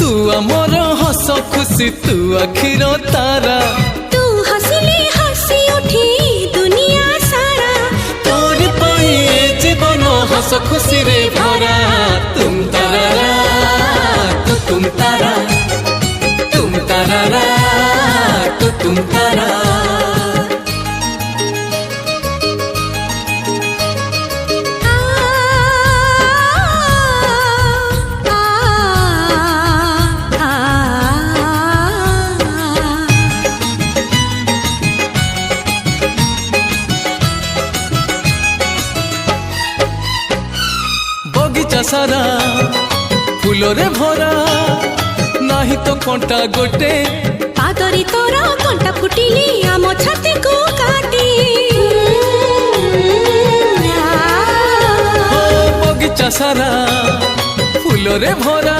तू आमर हस खुशी तू आखिर तारा तू हसिले हसी उठी दुनिया सारा तोर पाई ए जीवन हस खुशी रे भरा तुम तारा तू तुम तारा तुम तारा तू तुम तारा बगीचा सारा फूलरे भरा नाही तो कंटा गोटे पादरी तोर कंटा फुटिली आम छाती को काटी बगीचा सारा फूलरे भरा